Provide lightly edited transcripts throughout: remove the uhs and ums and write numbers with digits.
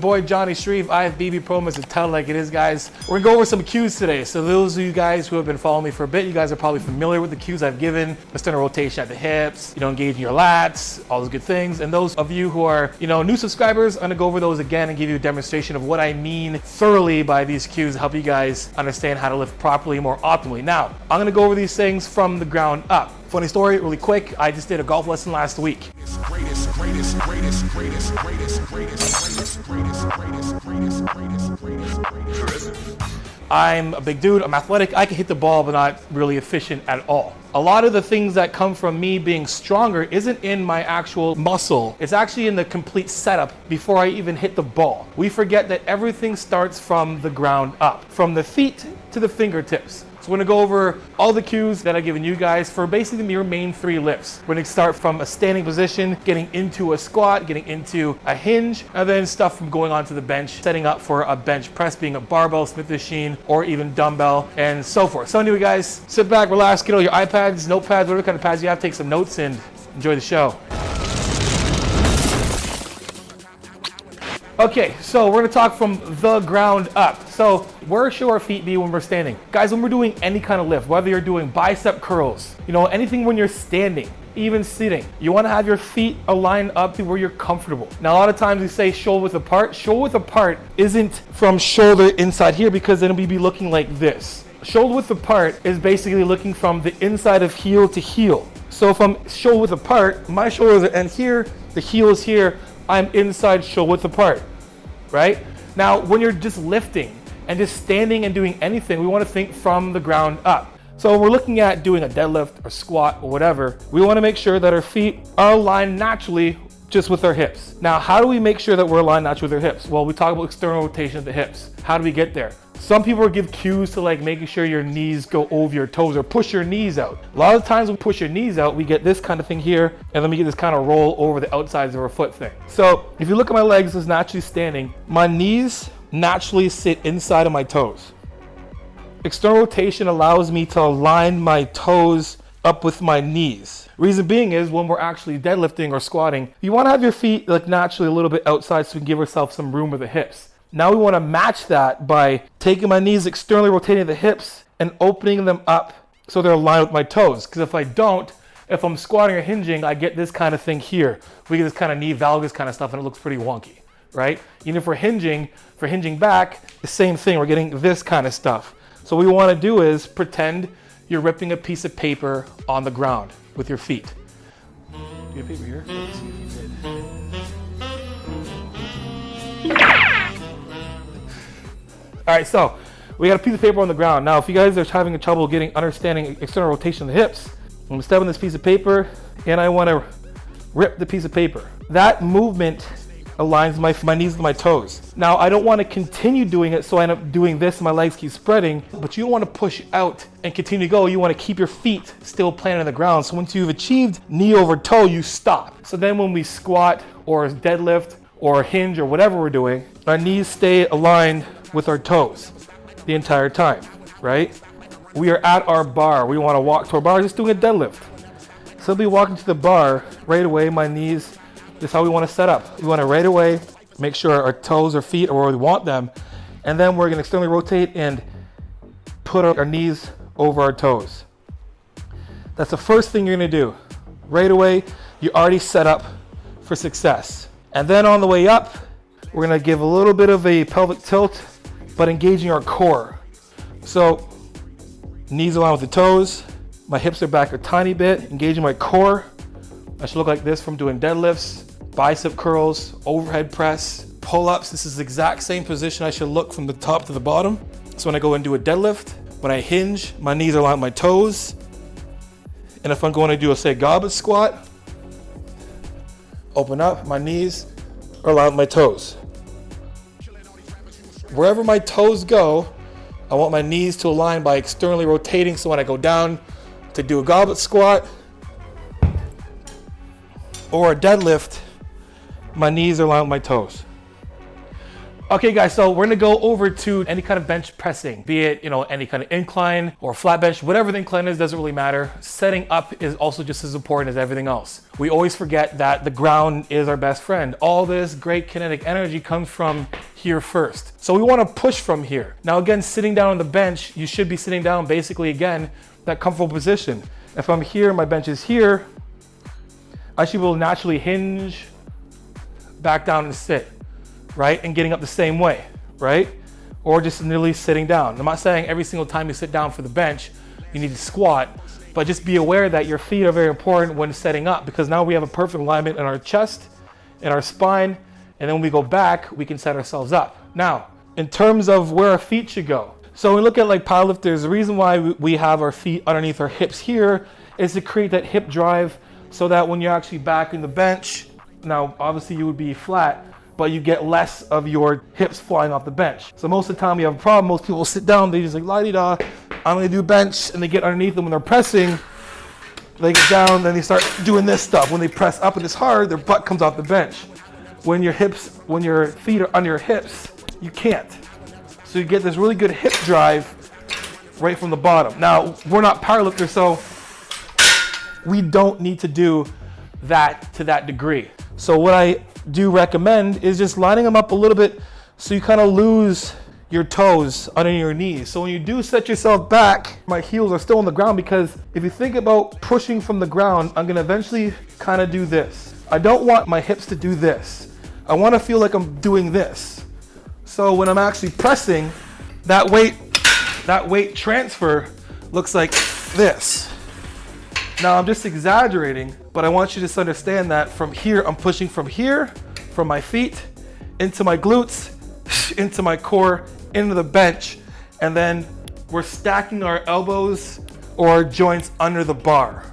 Boy Johnny Shreve, IFBB Promos to tell like it is, guys. We're gonna go over some cues today. So those of you guys who have been following me for a bit, you guys are probably familiar with the cues I've given. External rotation at the hips, engaging your lats, all those good things. And those of you who are, new subscribers, I'm gonna go over those again and give you a demonstration of what I mean thoroughly by these cues to help you guys understand how to lift properly, more optimally. Now, I'm gonna go over these things from the ground up. Funny story, really quick, I just did a golf lesson last week. I'm a big dude, I'm athletic, I can hit the ball but not really efficient at all. A lot of the things that come from me being stronger isn't in my actual muscle, it's actually in the complete setup before I even hit the ball. We forget that everything starts from the ground up, from the feet to the fingertips. So we're gonna go over all the cues that I've given you guys for basically your main 3 lifts. We're gonna start from a standing position, getting into a squat, getting into a hinge, and then stuff from going onto the bench, setting up for a bench press, being a barbell, Smith machine, or even dumbbell, and so forth. So anyway, guys, sit back, relax, get all your iPads, notepads, whatever kind of pads you have, take some notes and enjoy the show. Okay, so we're gonna talk from the ground up. So where should our feet be when we're standing? Guys, when we're doing any kind of lift, whether you're doing bicep curls, anything when you're standing, even sitting, you wanna have your feet aligned up to where you're comfortable. Now, a lot of times we say shoulder width apart. Shoulder width apart isn't from shoulder inside here because then we'd be looking like this. Shoulder width apart is basically looking from the inside of heel to heel. So if I'm shoulder width apart, my shoulders are end here, the heel is here, I'm inside shoulder width apart, right? Now, when you're just lifting and just standing and doing anything, we want to think from the ground up. So when we're looking at doing a deadlift or squat or whatever, we want to make sure that our feet are aligned naturally just with our hips. Now, how do we make sure that we're aligned naturally with our hips? Well, we talk about external rotation of the hips. How do we get there? Some people give cues to like making sure your knees go over your toes or push your knees out. A lot of times when we push your knees out, we get this kind of thing here, and then we get this kind of roll over the outsides of our foot thing. So if you look at my legs as naturally standing, my knees naturally sit inside of my toes. External rotation allows me to align my toes up with my knees. Reason being is when we're actually deadlifting or squatting, you want to have your feet like naturally a little bit outside so we can give ourselves some room with the hips. Now we want to match that by taking my knees, externally rotating the hips and opening them up so they're aligned with my toes. Because if I don't, if I'm squatting or hinging, I get this kind of thing here. We get this kind of knee valgus kind of stuff and it looks pretty wonky, right? Even if we're hinging back, the same thing, we're getting this kind of stuff. So what we want to do is pretend you're ripping a piece of paper on the ground with your feet. Do you have paper here? Let's see if you did. All right, so we got a piece of paper on the ground. Now, if you guys are having trouble understanding external rotation of the hips, I'm gonna step on this piece of paper and I wanna rip the piece of paper. That movement aligns my knees with my toes. Now, I don't wanna continue doing it, so I end up doing this and my legs keep spreading, but you don't wanna push out and continue to go. You wanna keep your feet still planted on the ground. So once you've achieved knee over toe, you stop. So then when we squat or deadlift or hinge or whatever we're doing, our knees stay aligned with our toes the entire time, right? We are at our bar. We want to walk to our bar, just doing a deadlift. Simply walking to the bar, right away, my knees, this is how we want to set up. We want to right away make sure our toes or feet are where we want them, and then we're going to externally rotate and put our knees over our toes. That's the first thing you're going to do. Right away, you're already set up for success. And then on the way up, we're going to give a little bit of a pelvic tilt, but engaging our core. So knees aligned with the toes, my hips are back a tiny bit, engaging my core. I should look like this from doing deadlifts, bicep curls, overhead press, pull-ups. This is the exact same position I should look from the top to the bottom. So when I go and do a deadlift, when I hinge, my knees are aligned with my toes. And if I'm going to do a goblet squat, open up, my knees are aligned with my toes. Wherever my toes go, I want my knees to align by externally rotating, so when I go down to do a goblet squat or a deadlift, my knees are aligned with my toes. Okay guys, so we're gonna go over to any kind of bench pressing, be it, any kind of incline or flat bench, whatever the incline is, doesn't really matter. Setting up is also just as important as everything else. We always forget that the ground is our best friend. All this great kinetic energy comes from here first. So we wanna push from here. Now again, sitting down on the bench, you should be sitting down basically again, that comfortable position. If I'm here, my bench is here, I should be able to naturally hinge, back down and sit. Right? And getting up the same way, right? Or just nearly sitting down. I'm not saying every single time you sit down for the bench, you need to squat, but just be aware that your feet are very important when setting up, because now we have a perfect alignment in our chest, in our spine, and then when we go back, we can set ourselves up. Now, in terms of where our feet should go. So when we look at like powerlifters, the reason why we have our feet underneath our hips here is to create that hip drive so that when you're actually back in the bench, now obviously you would be flat, but you get less of your hips flying off the bench. So most of the time you have a problem, most people sit down, they just like, la-di-da, I'm gonna do bench, and they get underneath them when they're pressing, they get down, then they start doing this stuff. When they press up and it's hard, their butt comes off the bench. When your feet are under your hips, you can't. So you get this really good hip drive right from the bottom. Now, we're not powerlifters, so we don't need to do that to that degree. So what I do recommend is just lining them up a little bit so you kind of lose your toes under your knees. So when you do set yourself back, my heels are still on the ground, because if you think about pushing from the ground, I'm gonna eventually kind of do this. I don't want my hips to do this. I want to feel like I'm doing this. So when I'm actually pressing, that weight transfer looks like this. Now I'm just exaggerating, but I want you to just understand that from here, I'm pushing from here, from my feet, into my glutes, into my core, into the bench, and then we're stacking our elbows or our joints under the bar.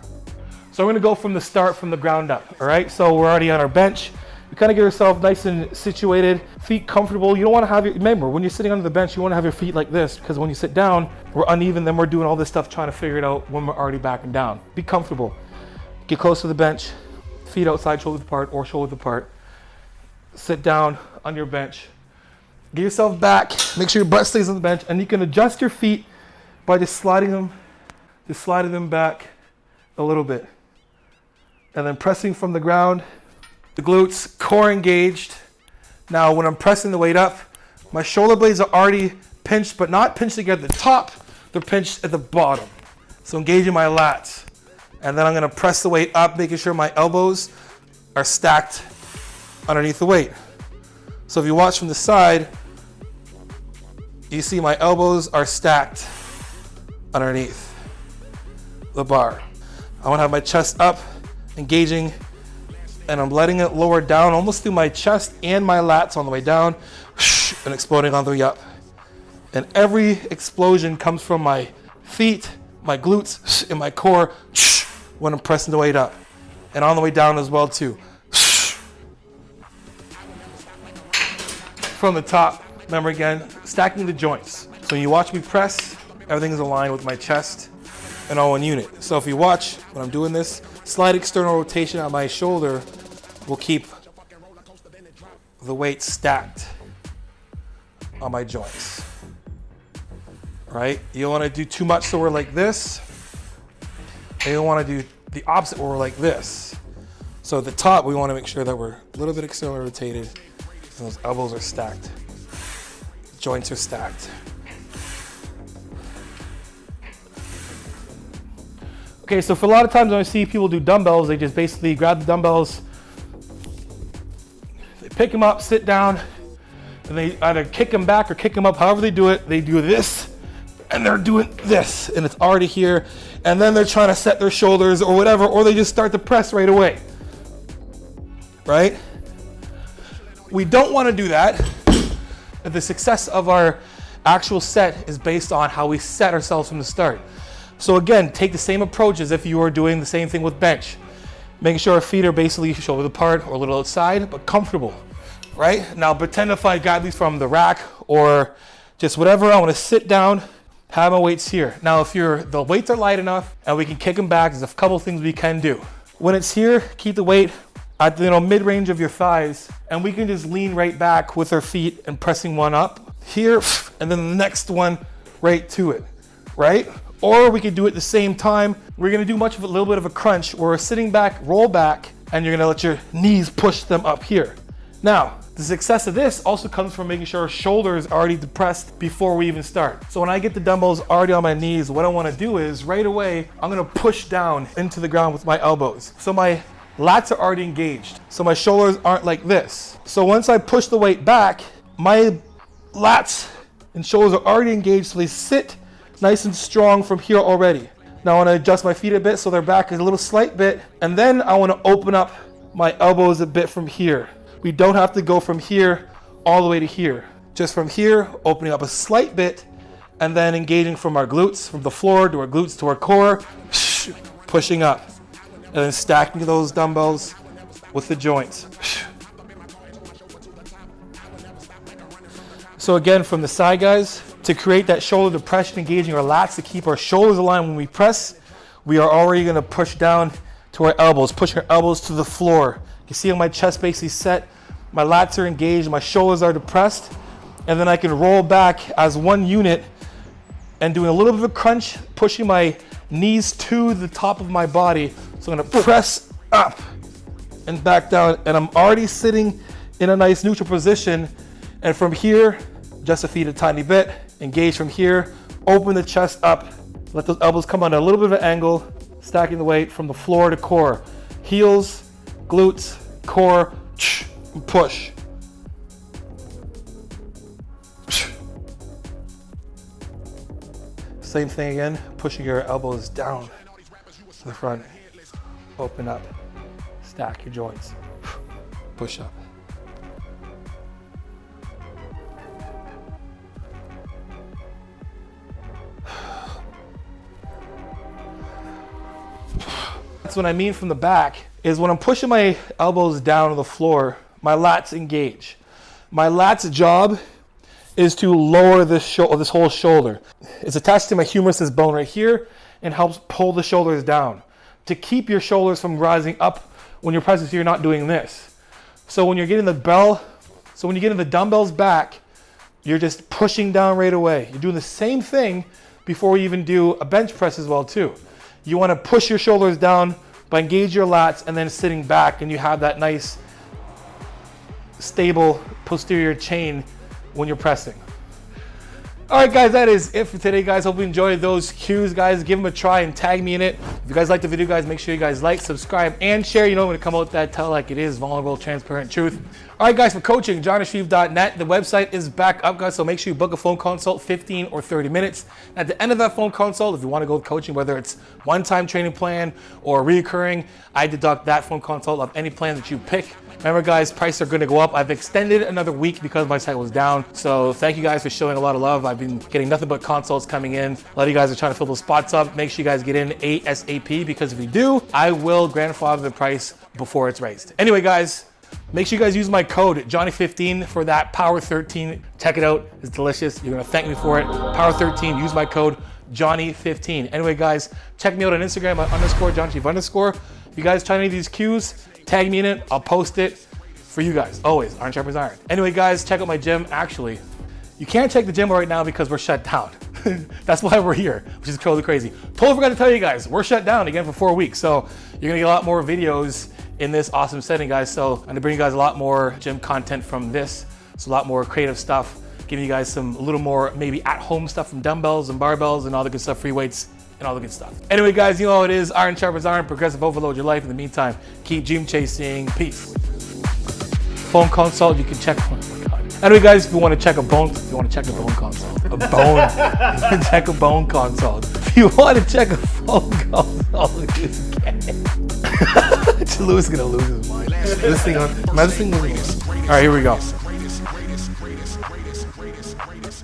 So we're gonna go from the start, from the ground up, all right? So we're already on our bench. You kind of get yourself nice and situated, feet comfortable. You don't want to have remember, when you're sitting under the bench, you want to have your feet like this, because when you sit down, we're uneven, then we're doing all this stuff trying to figure it out when we're already backing down. Be comfortable. Get close to the bench, feet outside, shoulders apart or shoulders apart. Sit down on your bench. Get yourself back, make sure your butt stays on the bench, and you can adjust your feet by just sliding them back a little bit. And then pressing from the ground. The glutes, core engaged. Now when I'm pressing the weight up, my shoulder blades are already pinched, but not pinched together at the top, they're pinched at the bottom. So engaging my lats. And then I'm gonna press the weight up, making sure my elbows are stacked underneath the weight. So if you watch from the side, you see my elbows are stacked underneath the bar. I wanna have my chest up, engaging, and I'm letting it lower down almost through my chest and my lats on the way down, and exploding on the way up. And every explosion comes from my feet, my glutes, and my core when I'm pressing the weight up. And on the way down as well too. From the top, remember again, stacking the joints. So when you watch me press, everything is aligned with my chest and all in unit. So if you watch when I'm doing this, slight external rotation on my shoulder will keep the weight stacked on my joints. Right? You don't want to do too much so we're like this. And you don't want to do the opposite where we're like this. So at the top, we want to make sure that we're a little bit externally rotated and those elbows are stacked. Joints are stacked. Okay, so for a lot of times when I see people do dumbbells, they just basically grab the dumbbells, they pick them up, sit down, and they either kick them back or kick them up, however they do it. They do this, and they're doing this, and it's already here, and then they're trying to set their shoulders or whatever, or they just start to press right away, right? We don't want to do that. The success of our actual set is based on how we set ourselves from the start. So again, take the same approach as if you were doing the same thing with bench. Making sure our feet are basically shoulder apart or a little outside, but comfortable, right? Now pretend if I got these from the rack or just whatever, I want to sit down, have my weights here. Now if the weights are light enough and we can kick them back, there's a couple things we can do. When it's here, keep the weight at the mid-range of your thighs, and we can just lean right back with our feet and pressing one up here, and then the next one right to it, right? Or we could do it at the same time. We're gonna do a little bit of a crunch where we're sitting back, roll back, and you're gonna let your knees push them up here. Now, the success of this also comes from making sure our shoulders are already depressed before we even start. So when I get the dumbbells already on my knees, what I wanna do is right away, I'm gonna push down into the ground with my elbows. So my lats are already engaged. So my shoulders aren't like this. So once I push the weight back, my lats and shoulders are already engaged, so they sit nice and strong from here already. Now I wanna adjust my feet a bit so they're back a little slight bit, and then I wanna open up my elbows a bit from here. We don't have to go from here all the way to here. Just from here, opening up a slight bit, and then engaging from our glutes, from the floor to our glutes to our core, pushing up. And then stacking those dumbbells with the joints. So again, from the side, guys, to create that shoulder depression, engaging our lats to keep our shoulders aligned when we press, we are already gonna push down to our elbows, push our elbows to the floor. You see how my chest basically set, my lats are engaged, my shoulders are depressed, and then I can roll back as one unit and doing a little bit of a crunch, pushing my knees to the top of my body. So I'm gonna press up and back down, and I'm already sitting in a nice neutral position. And from here, just the feet a tiny bit, engage from here, open the chest up, let those elbows come on a little bit of an angle, stacking the weight from the floor to core. Heels, glutes, core, push. Same thing again, pushing your elbows down to the front. Open up, stack your joints, push up. That's what I mean from the back, is when I'm pushing my elbows down to the floor, my lats engage. My lats job is to lower this whole shoulder. It's attached to my humerus bone right here and helps pull the shoulders down to keep your shoulders from rising up when you're pressing, so you're not doing this. So when you're getting the dumbbells back, you're just pushing down right away. You're doing the same thing before you even do a bench press as well too. You want to push your shoulders down by engage your lats and then sitting back, and you have that nice stable posterior chain when you're pressing. All right, guys, that is it for today, guys. Hope you enjoyed those cues, guys. Give them a try and tag me in it. If you guys like the video, guys, make sure you guys like, subscribe, and share. You know, I'm gonna come out with that tell like it is, vulnerable, transparent truth. All right, guys, for coaching, johnashreeve.net. The website is back up, guys, so make sure you book a phone consult, 15 or 30 minutes. At the end of that phone consult, if you want to go with coaching, whether it's one-time training plan or reoccurring, I deduct that phone consult of any plan that you pick. Remember, guys, prices are going to go up. I've extended another week because my site was down. So thank you guys for showing a lot of love. I've been getting nothing but consults coming in. A lot of you guys are trying to fill those spots up. Make sure you guys get in ASAP, because if you do, I will grandfather the price before it's raised. Anyway, guys, make sure you guys use my code Johnny15 for that Power 13. Check it out. It's delicious. You're going to thank me for it. Power 13. Use my code Johnny15. Anyway, guys, check me out on Instagram at _JohnnySheaf_. If you guys try any of these cues, tag me in it. I'll post it for you guys. Always, iron sharpens iron. Anyway, guys, check out my gym. Actually, you can't check the gym right now because we're shut down. That's why we're here, which is totally crazy. Totally forgot to tell you guys, we're shut down again for 4 weeks. So you're gonna get a lot more videos in this awesome setting, guys. So I'm gonna bring you guys a lot more gym content from this. It's a lot more creative stuff, giving you guys a little more maybe at-home stuff from dumbbells and barbells and all the good stuff, free weights, and all the good stuff. Anyway, guys, you know how it is. Iron sharpens iron, progressive overload your life. In the meantime, keep gym chasing. Peace. Phone consult, you can check. Oh my God. Anyway, guys, if you want to check a bone consult. You can check a bone consult. If you want to check a phone consult, Louis can. Louis is gonna lose his mind. This thing on. All right, here we go.